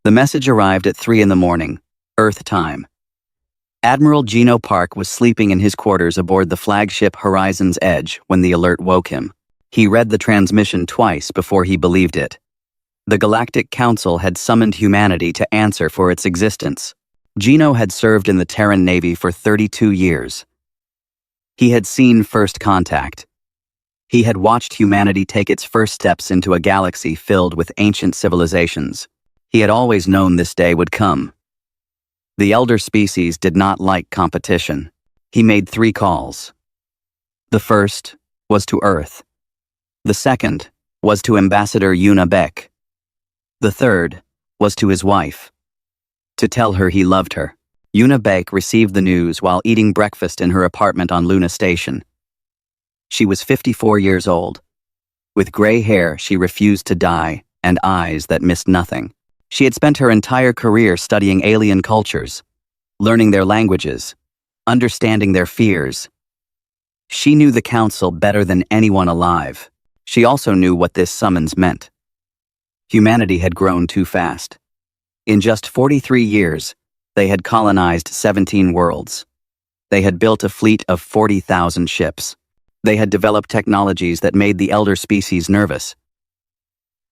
The message arrived at 3 in the morning, Earth time. Admiral Gino Park was sleeping in his quarters aboard the flagship Horizon's Edge when the alert woke him. He read the transmission twice before he believed it. The Galactic Council had summoned humanity to answer for its existence. Gino had served in the Terran Navy for 32 years. He had seen first contact. He had watched humanity take its first steps into a galaxy filled with ancient civilizations. He had always known this day would come. The elder species did not like competition. He made 3 calls. The first was to Earth. The second was to Ambassador Una Beck. The third was to his wife, to tell her he loved her. Una Beck received the news while eating breakfast in her apartment on Luna Station. She was 54 years old. With gray hair she refused to die and eyes that missed nothing. She had spent her entire career studying alien cultures, learning their languages, understanding their fears. She knew the Council better than anyone alive. She also knew what this summons meant. Humanity had grown too fast. In just 43 years, they had colonized 17 worlds. They had built a fleet of 40,000 ships. They had developed technologies that made the elder species nervous.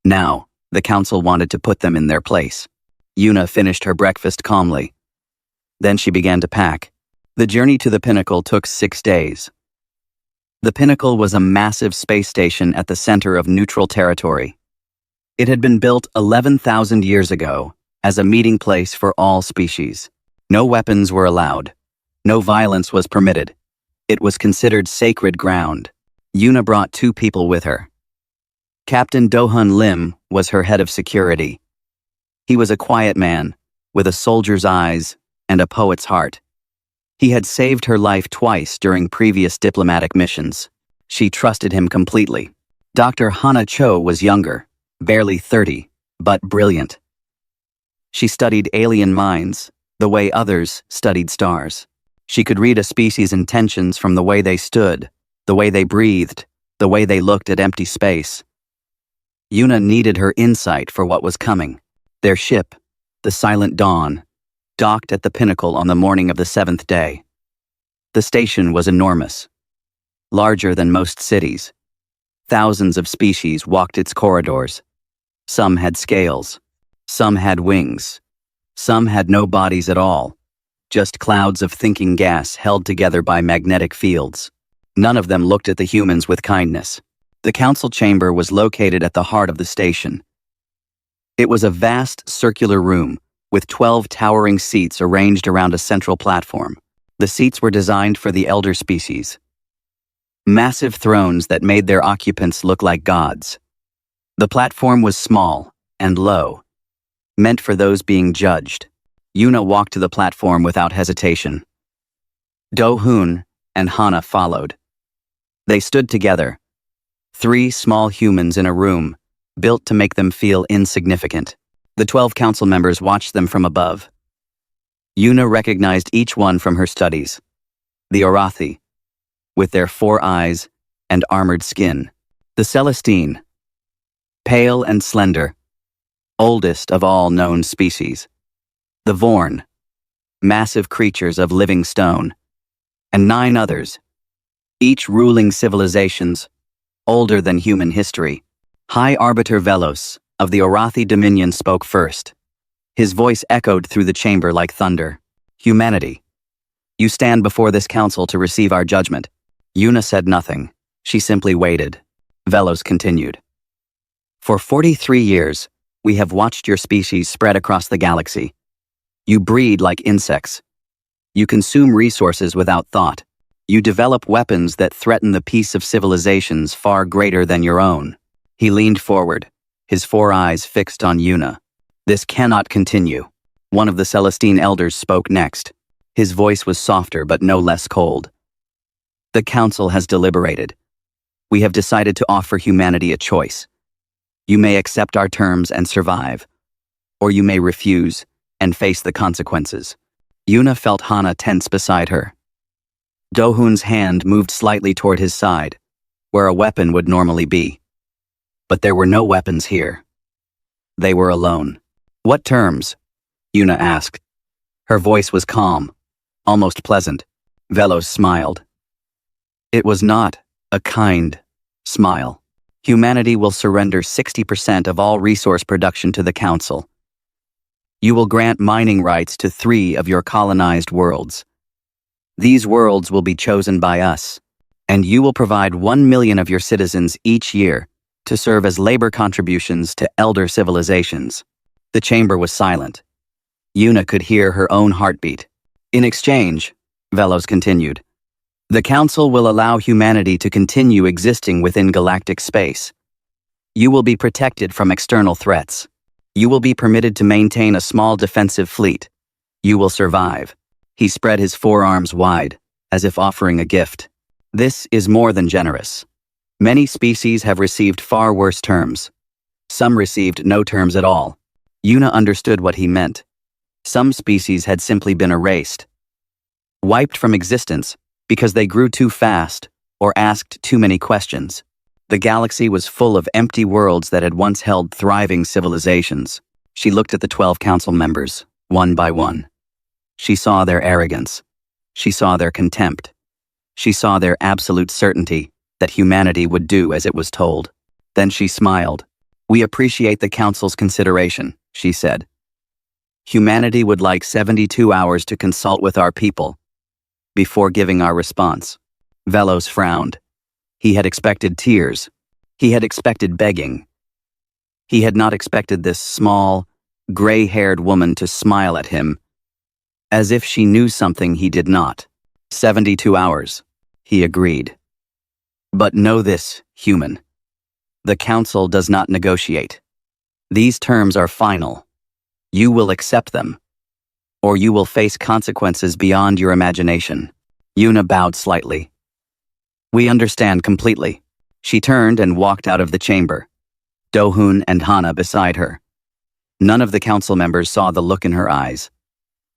Now, the Council wanted to put them in their place. Una finished her breakfast calmly. Then she began to pack. The journey to the Pinnacle took 6 days. The Pinnacle was a massive space station at the center of neutral territory. It had been built 11,000 years ago as a meeting place for all species. No weapons were allowed. No violence was permitted. It was considered sacred ground. Una brought 2 people with her. Captain Do-hun Lim was her head of security. He was a quiet man, with a soldier's eyes and a poet's heart. He had saved her life twice during previous diplomatic missions. She trusted him completely. Dr. Hana Cho was younger, barely 30, but brilliant. She studied alien minds, the way others studied stars. She could read a species' intentions from the way they stood, the way they breathed, the way they looked at empty space. Una needed her insight for what was coming. Their ship, the Silent Dawn, docked at the Pinnacle on the morning of the 7th day. The station was enormous, larger than most cities. Thousands of species walked its corridors. Some had scales, some had wings, some had no bodies at all, just clouds of thinking gas held together by magnetic fields. None of them looked at the humans with kindness. The council chamber was located at the heart of the station. It was a vast circular room with 12 towering seats arranged around a central platform. The seats were designed for the elder species. Massive thrones that made their occupants look like gods. The platform was small and low, meant for those being judged. Una walked to the platform without hesitation. Do-hun and Hana followed. They stood together, 3 small humans in a room, built to make them feel insignificant. The 12 council members watched them from above. Una recognized each one from her studies. The Orathi, with their 4 eyes and armored skin. The Celestine, pale and slender, oldest of all known species. The Vorn, massive creatures of living stone. And 9 others, each ruling civilizations, older than human history. High Arbiter Velos of the Orathi Dominion spoke first. His voice echoed through the chamber like thunder. Humanity, you stand before this council to receive our judgment. Una said nothing. She simply waited. Velos continued. For 43 years, we have watched your species spread across the galaxy. You breed like insects. You consume resources without thought. You develop weapons that threaten the peace of civilizations far greater than your own. He leaned forward, his 4 eyes fixed on Una. This cannot continue. One of the Celestine elders spoke next. His voice was softer but no less cold. The council has deliberated. We have decided to offer humanity a choice. You may accept our terms and survive, or you may refuse and face the consequences. Una felt Hana tense beside her. Do-hun's hand moved slightly toward his side, where a weapon would normally be. But there were no weapons here. They were alone. What terms? Yuna asked. Her voice was calm, almost pleasant. Velos smiled. It was not a kind smile. Humanity will surrender 60% of all resource production to the Council. You will grant mining rights to 3 of your colonized worlds. These worlds will be chosen by us, and you will provide 1 million of your citizens each year to serve as labor contributions to elder civilizations. The chamber was silent. Yuna could hear her own heartbeat. In exchange, Velos continued, the Council will allow humanity to continue existing within galactic space. You will be protected from external threats. You will be permitted to maintain a small defensive fleet. You will survive. He spread his forearms wide, as if offering a gift. This is more than generous. Many species have received far worse terms. Some received no terms at all. Yuna understood what he meant. Some species had simply been erased, wiped from existence because they grew too fast or asked too many questions. The galaxy was full of empty worlds that had once held thriving civilizations. She looked at the 12 council members, one by one. She saw their arrogance. She saw their contempt. She saw their absolute certainty that humanity would do as it was told. Then she smiled. We appreciate the Council's consideration, she said. Humanity would like 72 hours to consult with our people before giving our response. Velos frowned. He had expected tears. He had expected begging. He had not expected this small, gray-haired woman to smile at him, as if she knew something he did not. 72 hours, he agreed. But know this, human. The Council does not negotiate. These terms are final. You will accept them, or you will face consequences beyond your imagination. Yuna bowed slightly. We understand completely. She turned and walked out of the chamber, Do-hun and Hana beside her. None of the council members saw the look in her eyes.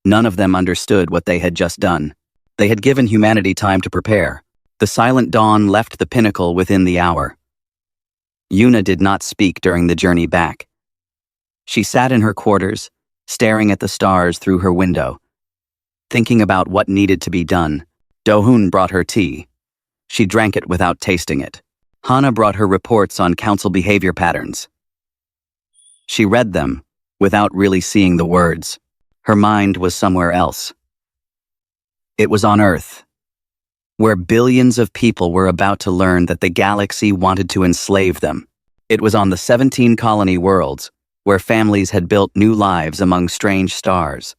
None of them understood what they had just done. They had given humanity time to prepare. The silent dawn left the pinnacle within the hour. Yuna did not speak during the journey back. She sat in her quarters, staring at the stars through her window, thinking about what needed to be done. Do-hun brought her tea. She drank it without tasting it. Hana brought her reports on council behavior patterns. She read them without really seeing the words. Her mind was somewhere else. It was on Earth, where billions of people were about to learn that the galaxy wanted to enslave them. It was on the 17 colony worlds, where families had built new lives among strange stars.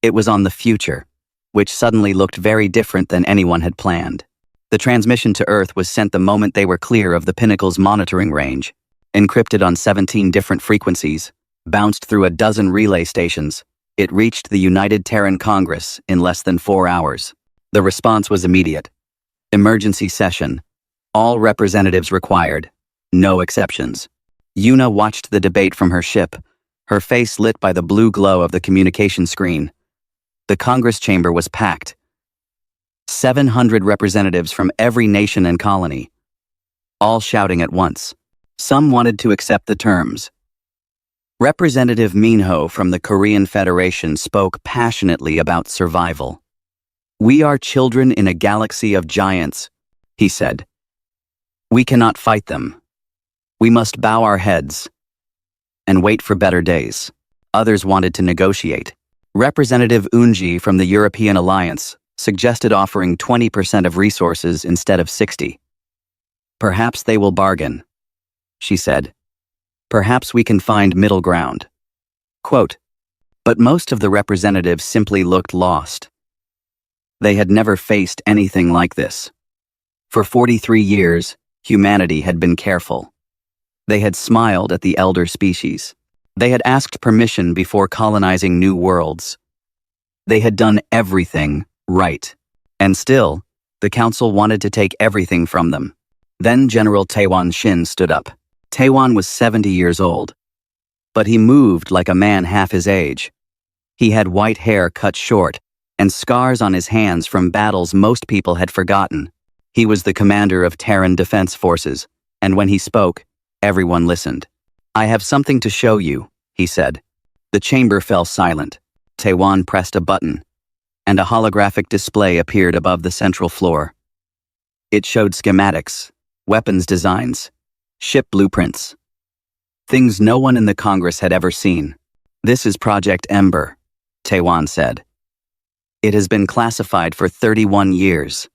It was on the future, which suddenly looked very different than anyone had planned. The transmission to Earth was sent the moment they were clear of the Pinnacle's monitoring range. Encrypted on 17 different frequencies, bounced through a dozen relay stations, it reached the United Terran Congress in less than 4 hours. The response was immediate. Emergency session. All representatives required. No exceptions. Yuna watched the debate from her ship, her face lit by the blue glow of the communication screen. The Congress chamber was packed. 700 representatives from every nation and colony, all shouting at once. Some wanted to accept the terms. Representative Minho from the Korean Federation spoke passionately about survival. We are children in a galaxy of giants, he said. We cannot fight them. We must bow our heads and wait for better days. Others wanted to negotiate. Representative Unji from the European Alliance suggested offering 20% of resources instead of 60. Perhaps they will bargain, she said. Perhaps we can find middle ground. Quote, but most of the representatives simply looked lost. They had never faced anything like this. For 43 years, humanity had been careful. They had smiled at the elder species. They had asked permission before colonizing new worlds. They had done everything right. And still, the council wanted to take everything from them. Then General Taewon Shin stood up. Taewon was 70 years old, but he moved like a man half his age. He had white hair cut short and scars on his hands from battles most people had forgotten. He was the commander of Terran Defense Forces, and when he spoke, everyone listened. I have something to show you, he said. The chamber fell silent. Taewon pressed a button, and a holographic display appeared above the central floor. It showed schematics, weapons designs, ship blueprints. Things no one in the Congress had ever seen. "This is Project Ember," Taewon said. "It has been classified for 31 years.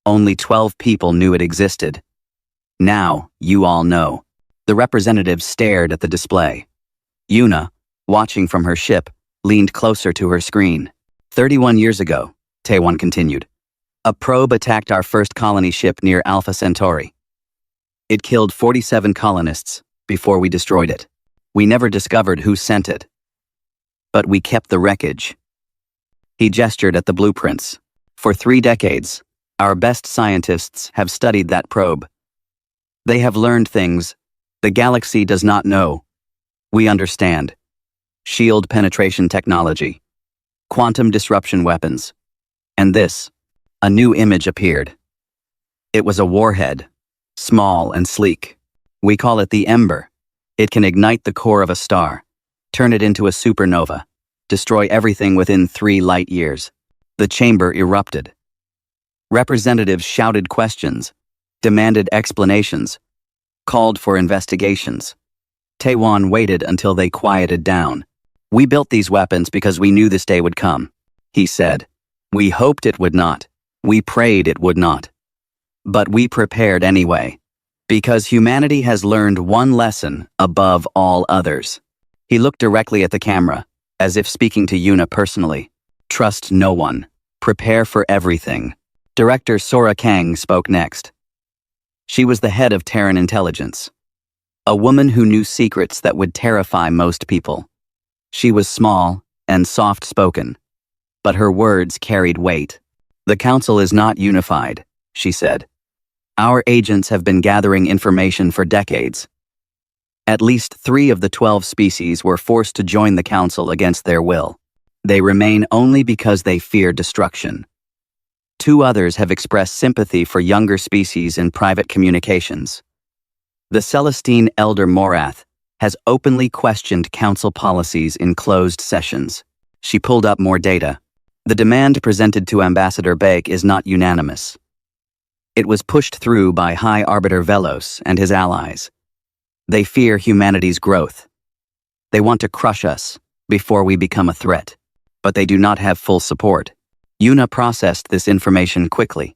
Only 12 people knew it existed. Now, you all know." The representative stared at the display. Yuna, watching from her ship, leaned closer to her screen. 31 years ago, Taewon continued, a probe attacked our first colony ship near Alpha Centauri. It killed 47 colonists before we destroyed it. We never discovered who sent it. But we kept the wreckage. He gestured at the blueprints. For 3 decades, our best scientists have studied that probe. They have learned things the galaxy does not know. We understand. Shield penetration technology, quantum disruption weapons. And this, a new image appeared. It was a warhead, small and sleek. We call it the Ember. It can ignite the core of a star, turn it into a supernova, destroy everything within 3 light years. The chamber erupted. Representatives shouted questions, demanded explanations, called for investigations. Taewon waited until they quieted down. "We built these weapons because we knew this day would come," he said. "We hoped it would not. We prayed it would not. But we prepared anyway, because humanity has learned one lesson above all others." He looked directly at the camera, as if speaking to Yuna personally. "Trust no one. Prepare for everything." Director Sora Kang spoke next. She was the head of Terran intelligence, a woman who knew secrets that would terrify most people. She was small and soft-spoken, but her words carried weight. "The Council is not unified," she said. "Our agents have been gathering information for decades. At least 3 of the 12 species were forced to join the Council against their will. They remain only because they fear destruction. 2 others have expressed sympathy for younger species in private communications. The Celestine Elder Morath has openly questioned Council policies in closed sessions." She pulled up more data. "The demand presented to Ambassador Bake is not unanimous. It was pushed through by High Arbiter Velos and his allies. They fear humanity's growth. They want to crush us before we become a threat, but they do not have full support." Yuna processed this information quickly.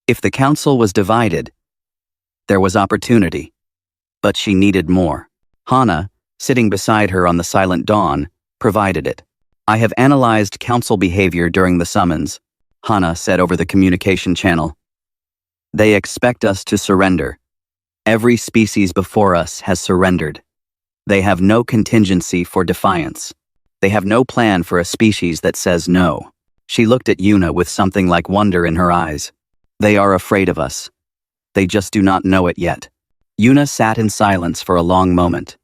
If the Council was divided, there was opportunity, but she needed more. Hana, sitting beside her on the Silent Dawn, provided it. "I have analyzed Council behavior during the summons," Hana said over the communication channel. "They expect us to surrender. Every species before us has surrendered. They have no contingency for defiance. They have no plan for a species that says no." She looked at Yuna with something like wonder in her eyes. "They are afraid of us. They just do not know it yet." Yuna sat in silence for a long moment.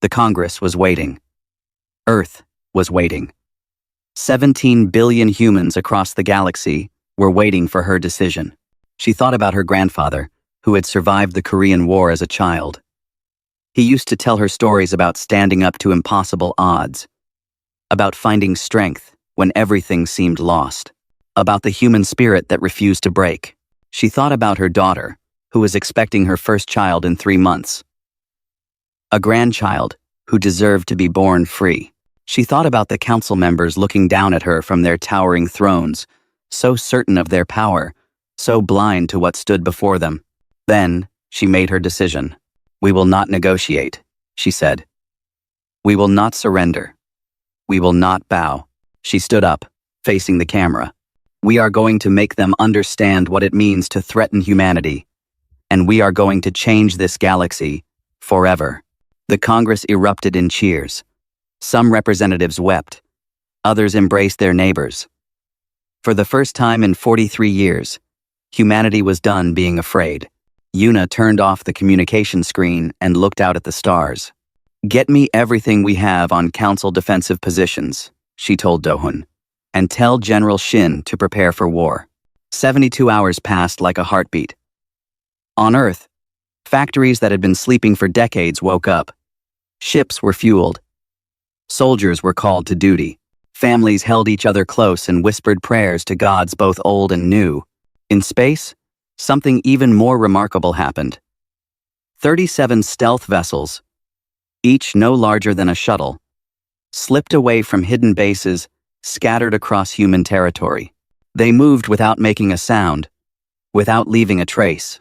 The Congress was waiting. Earth was waiting. 17 billion humans across the galaxy were waiting for her decision. She thought about her grandfather, who had survived the Korean War as a child. He used to tell her stories about standing up to impossible odds, about finding strength when everything seemed lost, about the human spirit that refused to break. She thought about her daughter, who was expecting her first child in 3 months. A grandchild who deserved to be born free. She thought about the council members looking down at her from their towering thrones, so certain of their power, so blind to what stood before them. Then, she made her decision. "We will not negotiate," she said. "We will not surrender. We will not bow." She stood up, facing the camera. "We are going to make them understand what it means to threaten humanity, and we are going to change this galaxy forever." The Congress erupted in cheers. Some representatives wept. Others embraced their neighbors. For the first time in 43 years, humanity was done being afraid. Yuna turned off the communication screen and looked out at the stars. "Get me everything we have on Council defensive positions," she told Dohun, "and tell General Shin to prepare for war." 72 hours passed like a heartbeat. On Earth, factories that had been sleeping for decades woke up. Ships were fueled. Soldiers were called to duty. Families held each other close and whispered prayers to gods both old and new. In space, something even more remarkable happened. 37 stealth vessels, each no larger than a shuttle, slipped away from hidden bases scattered across human territory. They moved without making a sound, without leaving a trace.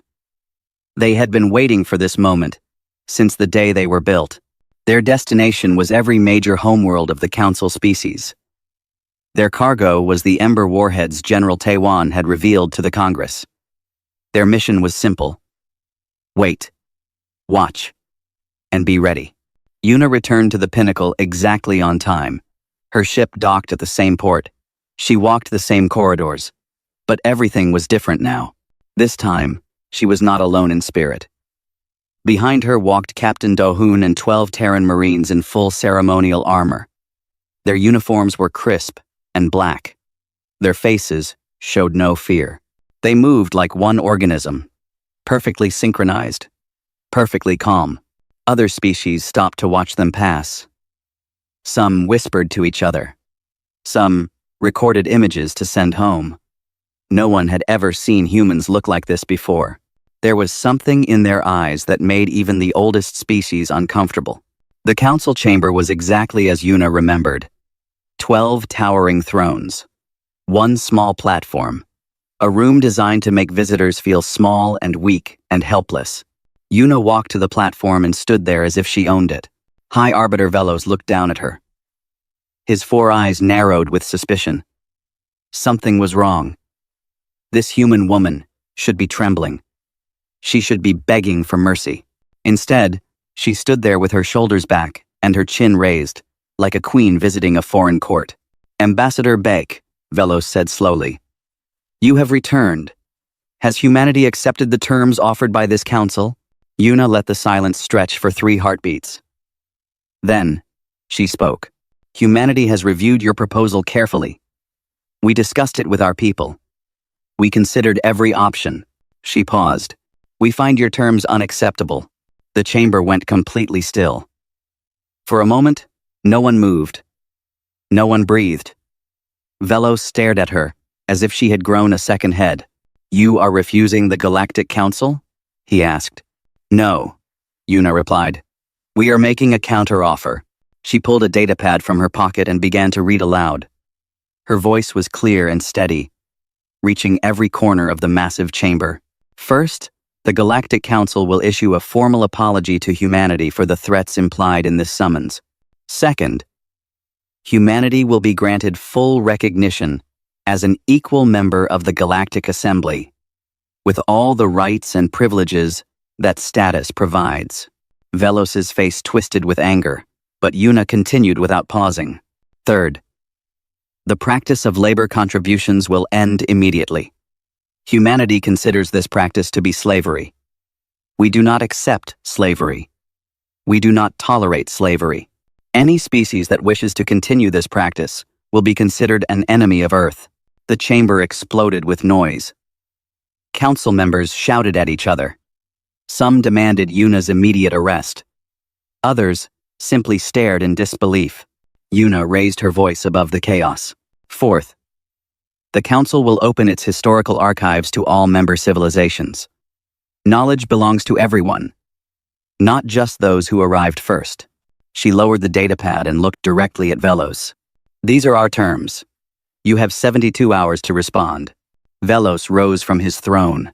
They had been waiting for this moment since the day they were built. Their destination was every major homeworld of the Council species. Their cargo was the Ember warheads General Taiwan had revealed to the Congress. Their mission was simple: wait, watch, and be ready. Yuna returned to the pinnacle exactly on time. Her ship docked at the same port. She walked the same corridors. But everything was different now. This time, she was not alone in spirit. Behind her walked Captain Do-hoon and 12 Terran Marines in full ceremonial armor. Their uniforms were crisp and black. Their faces showed no fear. They moved like one organism, perfectly synchronized, perfectly calm. Other species stopped to watch them pass. Some whispered to each other. Some recorded images to send home. No one had ever seen humans look like this before. There was something in their eyes that made even the oldest species uncomfortable. The council chamber was exactly as Yuna remembered. 12 towering thrones. One small platform. A room designed to make visitors feel small and weak and helpless. Yuna walked to the platform and stood there as if she owned it. High Arbiter Velos looked down at her. His 4 eyes narrowed with suspicion. Something was wrong. This human woman should be trembling. She should be begging for mercy. Instead, she stood there with her shoulders back and her chin raised, like a queen visiting a foreign court. Ambassador Beck, Velos said slowly. You have returned. Has humanity accepted the terms offered by this council? Yuna let the silence stretch for 3 heartbeats. Then, she spoke. Humanity has reviewed your proposal carefully. We discussed it with our people. We considered every option. She paused. We find your terms unacceptable. The chamber went completely still. For a moment, no one moved. No one breathed. Velos stared at her, as if she had grown a second head. You are refusing the Galactic Council? He asked. No, Yuna replied. We are making a counter-offer. She pulled a datapad from her pocket and began to read aloud. Her voice was clear and steady, reaching every corner of the massive chamber. First, the Galactic Council will issue a formal apology to humanity for the threats implied in this summons. Second, humanity will be granted full recognition as an equal member of the Galactic Assembly, with all the rights and privileges that status provides. Velos's face twisted with anger, but Yuna continued without pausing. Third, the practice of labor contributions will end immediately. Humanity considers this practice to be slavery. We do not accept slavery. We do not tolerate slavery. Any species that wishes to continue this practice will be considered an enemy of Earth. The chamber exploded with noise. Council members shouted at each other. Some demanded Yuna's immediate arrest. Others simply stared in disbelief. Yuna raised her voice above the chaos. Fourth, the Council will open its historical archives to all member civilizations. Knowledge belongs to everyone, not just those who arrived first. She lowered the datapad and looked directly at Velos. These are our terms. You have 72 hours to respond. Velos rose from his throne.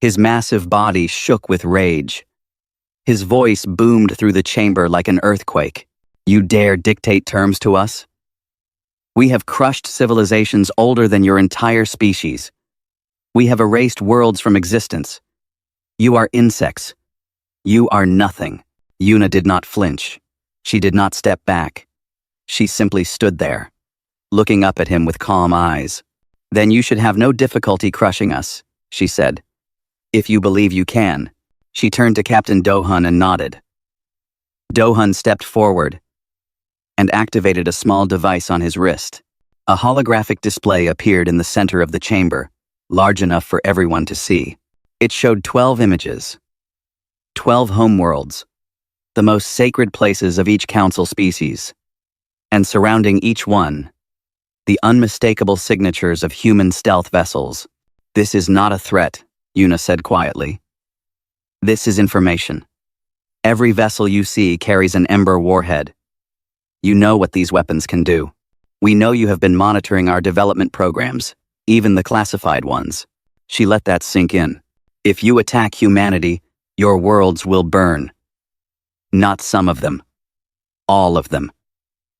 His massive body shook with rage. His voice boomed through the chamber like an earthquake. You dare dictate terms to us? We have crushed civilizations older than your entire species. We have erased worlds from existence. You are insects. You are nothing. Yuna did not flinch. She did not step back. She simply stood there, looking up at him with calm eyes. Then you should have no difficulty crushing us, she said. If you believe you can. She turned to Captain Do-hoon and nodded. Do-hoon stepped forward and activated a small device on his wrist. A holographic display appeared in the center of the chamber, large enough for everyone to see. It showed 12 images. 12 homeworlds, the most sacred places of each council species. and surrounding each one, the unmistakable signatures of human stealth vessels. "This is not a threat," Yuna said quietly. "This is information. Every vessel you see carries an Ember warhead. You know what these weapons can do. We know you have been monitoring our development programs, even the classified ones." She let that sink in. "If you attack humanity, your worlds will burn. Not some of them. All of them.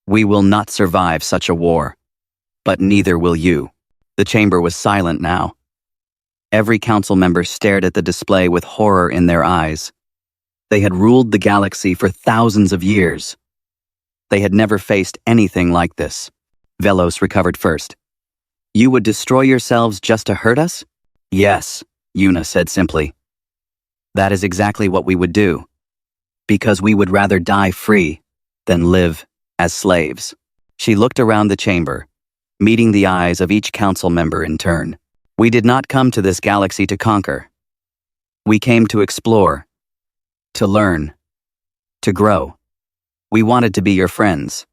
We will not survive such a war. But neither will you." The chamber was silent now. Every council member stared at the display with horror in their eyes. They had ruled the galaxy for thousands of years. They had never faced anything like this. Velos recovered first. "You would destroy yourselves just to hurt us?" "Yes," Yuna said simply. "That is exactly what we would do. Because we would rather die free than live as slaves." She looked around the chamber, meeting the eyes of each council member in turn. "We did not come to this galaxy to conquer. We came to explore, to learn, to grow. We wanted to be your friends.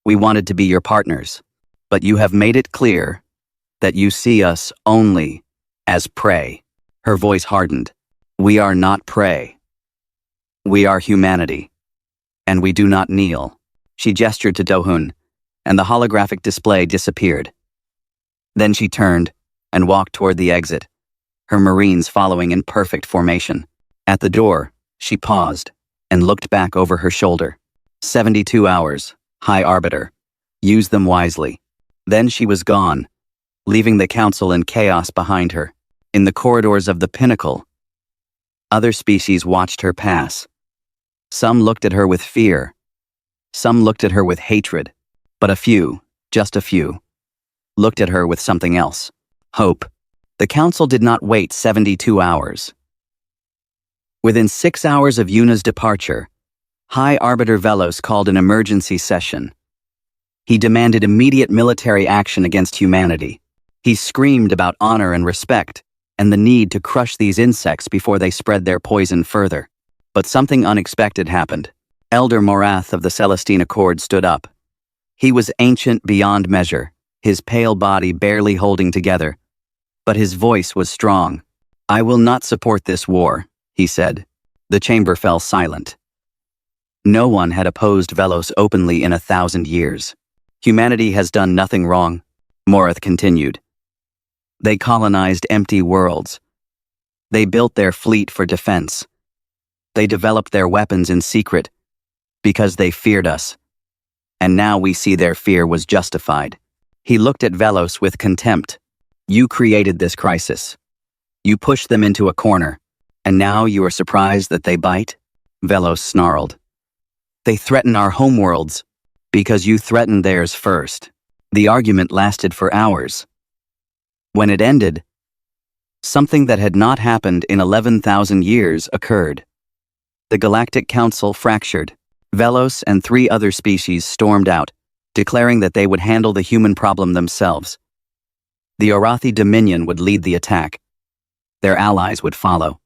We wanted to be your partners. But you have made it clear that you see us only as prey." Her voice hardened. "We are not prey. We are humanity. And we do not kneel." She gestured to Dohun, and the holographic display disappeared. Then she turned and walked toward the exit, her Marines following in perfect formation. At the door, she paused and looked back over her shoulder. 72 hours, High Arbiter. Use them wisely. Then she was gone, leaving the council in chaos behind her. In the corridors of the Pinnacle, other species watched her pass. Some looked at her with fear. Some looked at her with hatred. But a few, just a few, looked at her with something else. Hope. The council did not wait 72 hours. Within 6 hours of Yuna's departure, High Arbiter Velos called an emergency session. He demanded immediate military action against humanity. He screamed about honor and respect, and the need to crush these insects before they spread their poison further. But something unexpected happened. Elder Morath of the Celestine Accord stood up. He was ancient beyond measure, his pale body barely holding together. But his voice was strong. "I will not support this war," he said. The chamber fell silent. No one had opposed Velos openly in 1,000 years. "Humanity has done nothing wrong," Morath continued. "They colonized empty worlds. They built their fleet for defense. They developed their weapons in secret because they feared us. And now we see their fear was justified." He looked at Velos with contempt. "You created this crisis. You pushed them into a corner, and now you are surprised that they bite?" Velos snarled. "They threaten our homeworlds because you threatened theirs first." The argument lasted for hours. When it ended, something that had not happened in 11,000 years occurred. The Galactic Council fractured. Velos and 3 other species stormed out, declaring that they would handle the human problem themselves. The Arathi Dominion would lead the attack. Their allies would follow.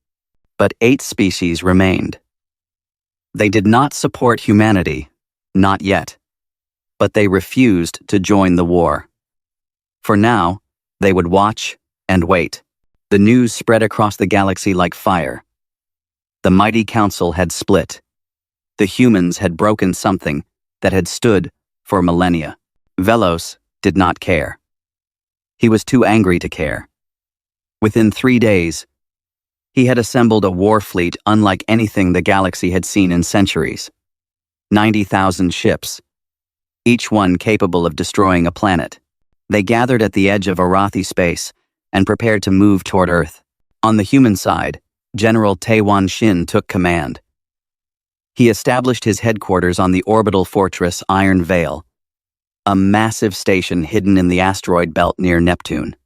But 8 species remained. They did not support humanity, not yet. But they refused to join the war. For now, they would watch and wait. The news spread across the galaxy like fire. The mighty council had split. The humans had broken something that had stood for millennia. Velos did not care. He was too angry to care. Within 3 days, he had assembled a war fleet unlike anything the galaxy had seen in centuries. 90,000 ships, each one capable of destroying a planet. They gathered at the edge of Arathi space and prepared to move toward Earth. On the human side, General Taewan Shin took command. He established his headquarters on the orbital fortress Iron Veil, a massive station hidden in the asteroid belt near Neptune.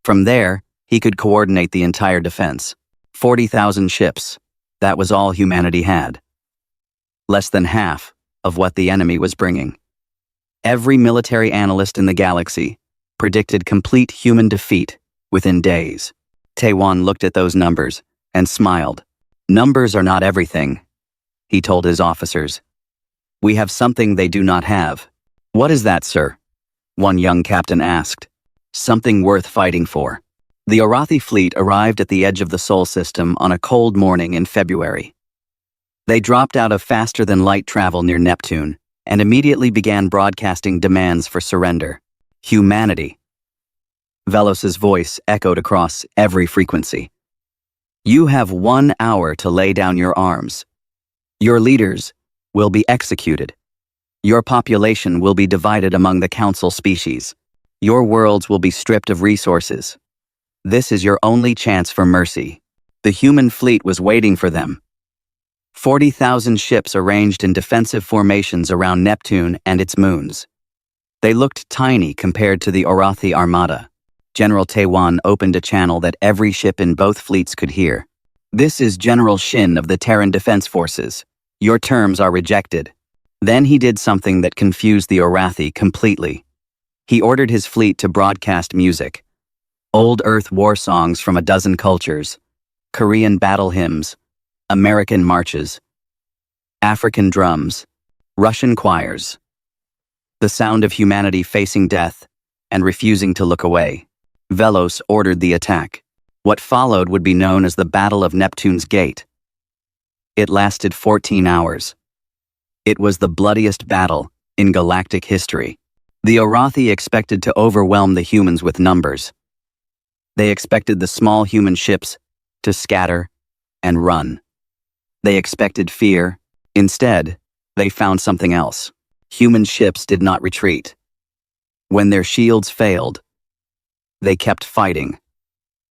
From there, he could coordinate the entire defense. 40,000 ships. That was all humanity had. Less than half of what the enemy was bringing. Every military analyst in the galaxy predicted complete human defeat within days. Taewan looked at those numbers and smiled. "Numbers are not everything," he told his officers. "We have something they do not have. "What is that, sir?" one young captain asked. "Something worth fighting for." The Orathi fleet arrived at the edge of the Sol system on a cold morning in February. They dropped out of faster-than-light travel near Neptune and immediately began broadcasting demands for surrender. Humanity. Velos's voice echoed across every frequency. "You have 1 hour to lay down your arms. Your leaders will be executed. Your population will be divided among the council species. Your worlds will be stripped of resources. This is your only chance for mercy." The human fleet was waiting for them. 40,000 ships arranged in defensive formations around Neptune and its moons. They looked tiny compared to the Orathi armada. General Taewan opened a channel that every ship in both fleets could hear. "This is General Shin of the Terran Defense Forces. Your terms are rejected." Then he did something that confused the Orathi completely. He ordered his fleet to broadcast music. Old Earth war songs from a dozen cultures, Korean battle hymns, American marches, African drums, Russian choirs. The sound of humanity facing death and refusing to look away. Velos ordered the attack. What followed would be known as the Battle of Neptune's Gate. It lasted 14 hours. It was the bloodiest battle in galactic history. The Orathi expected to overwhelm the humans with numbers. They expected the small human ships to scatter and run. They expected fear. Instead, they found something else. Human ships did not retreat. When their shields failed, they kept fighting.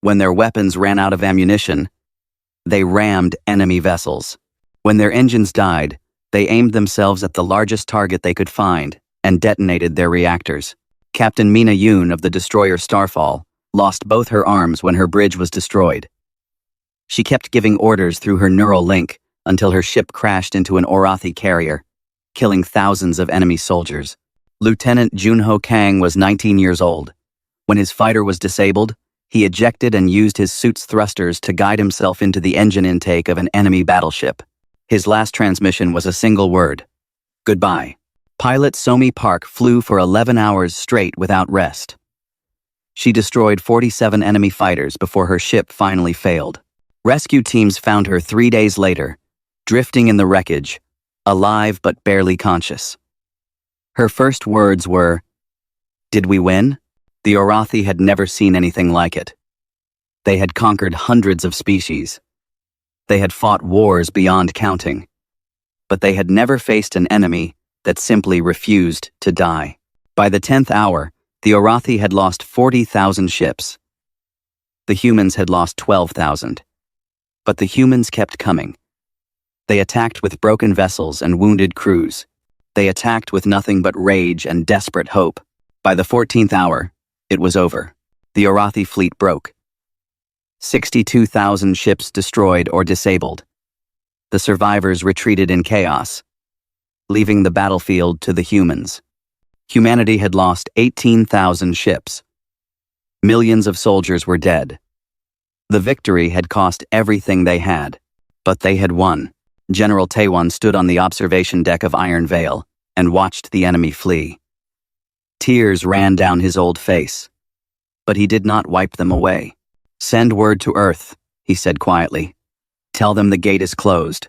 When their weapons ran out of ammunition, they rammed enemy vessels. When their engines died, they aimed themselves at the largest target they could find and detonated their reactors. Captain Mina Yoon of the destroyer Starfall lost both her arms when her bridge was destroyed. She kept giving orders through her neural link until her ship crashed into an Orathi carrier, killing thousands of enemy soldiers. Lieutenant Junho Kang was 19 years old. When his fighter was disabled, he ejected and used his suit's thrusters to guide himself into the engine intake of an enemy battleship. His last transmission was a single word: goodbye. Pilot Somi Park flew for 11 hours straight without rest. She destroyed 47 enemy fighters before her ship finally failed. Rescue teams found her 3 days later, drifting in the wreckage, alive but barely conscious. Her first words were, "Did we win?" The Orathi had never seen anything like it. They had conquered hundreds of species. They had fought wars beyond counting. But they had never faced an enemy that simply refused to die. By the 10th hour, the Orathi had lost 40,000 ships. The humans had lost 12,000. But the humans kept coming. They attacked with broken vessels and wounded crews. They attacked with nothing but rage and desperate hope. By the 14th hour, it was over. The Orathi fleet broke. 62,000 ships destroyed or disabled. The survivors retreated in chaos, leaving the battlefield to the humans. Humanity had lost 18,000 ships. Millions of soldiers were dead. The victory had cost everything they had, but they had won. General Taewan stood on the observation deck of Iron Veil and watched the enemy flee. Tears ran down his old face, but he did not wipe them away. "Send word to Earth," he said quietly. "Tell them the gate is closed.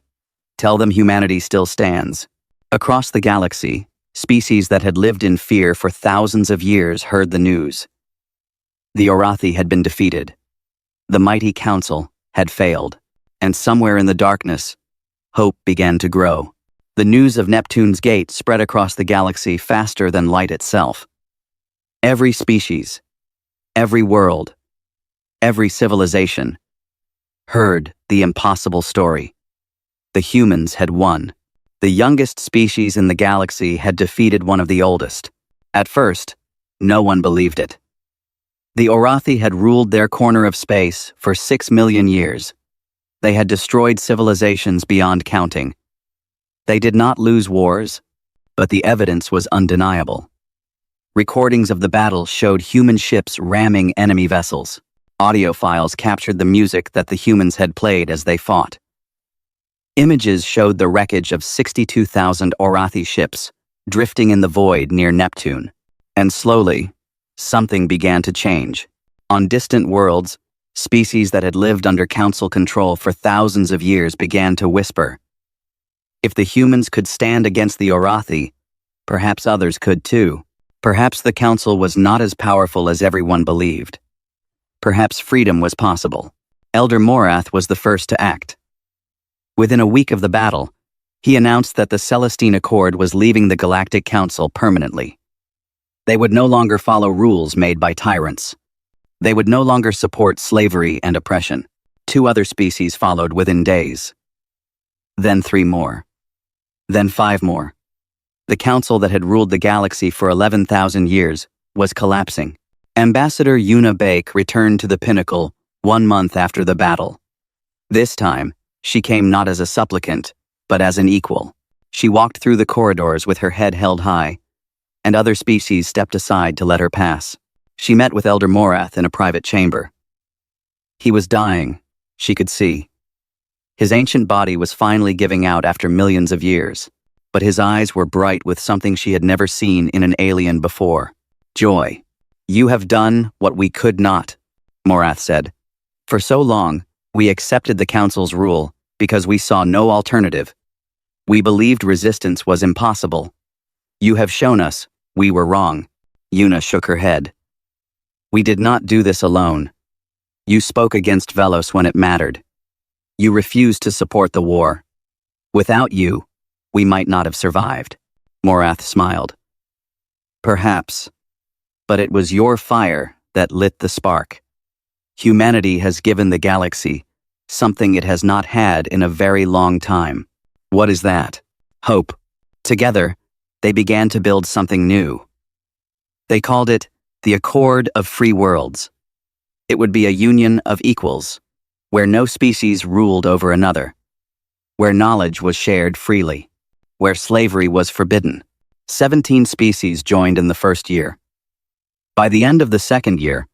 Tell them humanity still stands." Across the galaxy, species that had lived in fear for thousands of years heard the news. The Orathi had been defeated. The mighty council had failed, and somewhere in the darkness, hope began to grow. The news of Neptune's Gate spread across the galaxy faster than light itself. Every species, every world, every civilization heard the impossible story. The humans had won. The youngest species in the galaxy had defeated one of the oldest. At first, no one believed it. The Orathi had ruled their corner of space for 6 million years. They had destroyed civilizations beyond counting. They did not lose wars, but the evidence was undeniable. Recordings of the battle showed human ships ramming enemy vessels. Audio files captured the music that the humans had played as they fought. Images showed the wreckage of 62,000 Orathi ships, drifting in the void near Neptune. And slowly, something began to change. On distant worlds, species that had lived under council control for thousands of years began to whisper. If the humans could stand against the Orathi, perhaps others could too. Perhaps the council was not as powerful as everyone believed. Perhaps freedom was possible. Elder Morath was the first to act. Within a week of the battle, he announced that the Celestine Accord was leaving the Galactic Council permanently. They would no longer follow rules made by tyrants. They would no longer support slavery and oppression. 2 other species followed within days. Then 3 more. Then 5 more. The council that had ruled the galaxy for 11,000 years was collapsing. Ambassador Una Bake returned to the pinnacle 1 month after the battle. This time, she came not as a supplicant, but as an equal. She walked through the corridors with her head held high, and other species stepped aside to let her pass. She met with Elder Morath in a private chamber. He was dying, she could see. His ancient body was finally giving out after millions of years, but his eyes were bright with something she had never seen in an alien before. Joy. You have done what we could not, Morath said. For so long, we accepted the Council's rule because we saw no alternative. We believed resistance was impossible. You have shown us we were wrong. Una shook her head. We did not do this alone. You spoke against Velos when it mattered. You refused to support the war. Without you, we might not have survived. Morath smiled. Perhaps. But it was your fire that lit the spark. Humanity has given the galaxy something it has not had in a very long time. What is that? Hope. Together, they began to build something new. They called it the Accord of Free Worlds. It would be a union of equals, where no species ruled over another, where knowledge was shared freely, where slavery was forbidden. 17 species joined in the first year. By the end of the second year,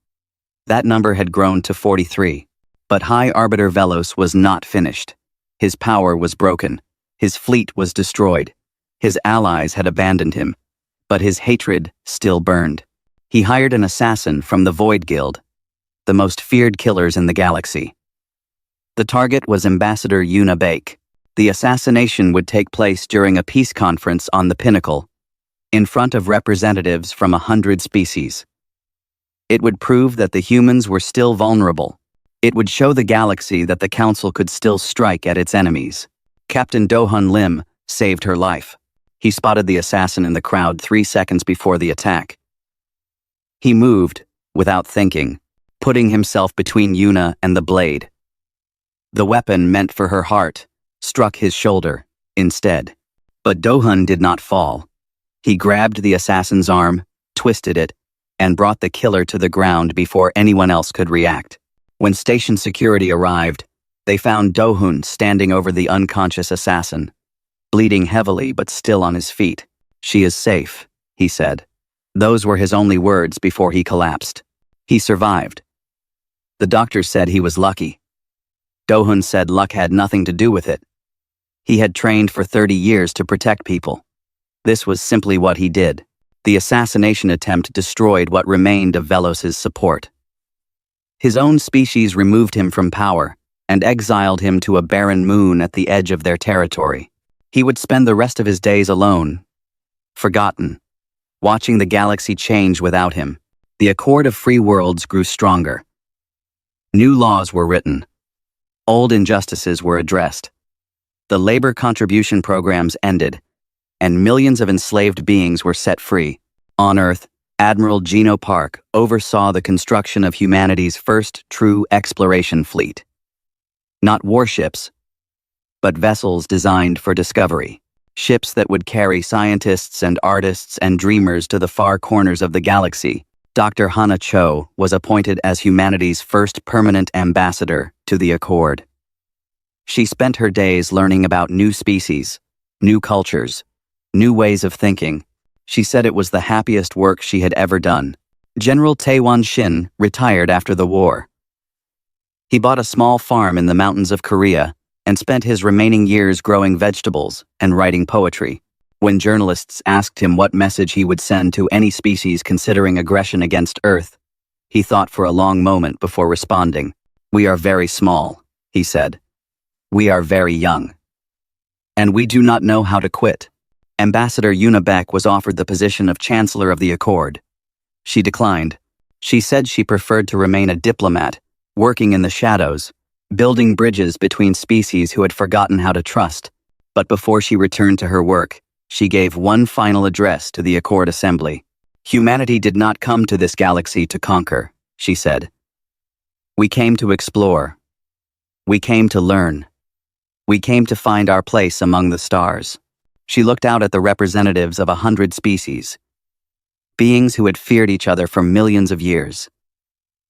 that number had grown to 43. But High Arbiter Velos was not finished. His power was broken. His fleet was destroyed. His allies had abandoned him. But his hatred still burned. He hired an assassin from the Void Guild, the most feared killers in the galaxy. The target was Ambassador Una Bake. The assassination would take place during a peace conference on the Pinnacle, in front of representatives from 100 species. It would prove that the humans were still vulnerable. It would show the galaxy that the Council could still strike at its enemies. Captain Dohun Lim saved her life. He spotted the assassin in the crowd 3 seconds before the attack. He moved, without thinking, putting himself between Una and the blade. The weapon meant for her heart struck his shoulder, instead. But Dohun did not fall. He grabbed the assassin's arm, twisted it, and brought the killer to the ground before anyone else could react. When station security arrived, they found Dohun standing over the unconscious assassin, bleeding heavily but still on his feet. She is safe, he said. Those were his only words before he collapsed. He survived. The doctor said he was lucky. Dohun said luck had nothing to do with it. He had trained for 30 years to protect people. This was simply what he did. The assassination attempt destroyed what remained of Velos's support. His own species removed him from power and exiled him to a barren moon at the edge of their territory. He would spend the rest of his days alone, forgotten, watching the galaxy change without him. The Accord of Free Worlds grew stronger. New laws were written. Old injustices were addressed. The labor contribution programs ended, and millions of enslaved beings were set free. On Earth, Admiral Geno Park oversaw the construction of humanity's first true exploration fleet. Not warships, but vessels designed for discovery. Ships that would carry scientists and artists and dreamers to the far corners of the galaxy. Dr. Hana Cho was appointed as humanity's first permanent ambassador to the Accord. She spent her days learning about new species, new cultures, new ways of thinking. She said it was the happiest work she had ever done. General Taewon Shin retired after the war. He bought a small farm in the mountains of Korea and spent his remaining years growing vegetables and writing poetry. When journalists asked him what message he would send to any species considering aggression against Earth, he thought for a long moment before responding. "We are very small," he said. "We are very young. And we do not know how to quit." Ambassador Una Beck was offered the position of Chancellor of the Accord. She declined. She said she preferred to remain a diplomat, working in the shadows, building bridges between species who had forgotten how to trust. But before she returned to her work, she gave one final address to the Accord Assembly. "Humanity did not come to this galaxy to conquer," she said. "We came to explore. We came to learn. We came to find our place among the stars." She looked out at the representatives of 100 species, beings who had feared each other for millions of years.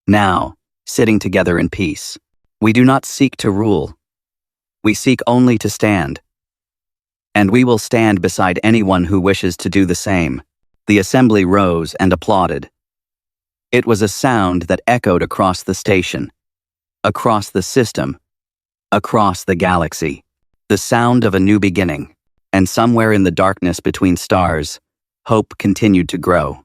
Now, sitting together in peace. "We do not seek to rule. We seek only to stand. And we will stand beside anyone who wishes to do the same." The assembly rose and applauded. It was a sound that echoed across the station, across the system, across the galaxy. The sound of a new beginning. And somewhere in the darkness between stars, hope continued to grow.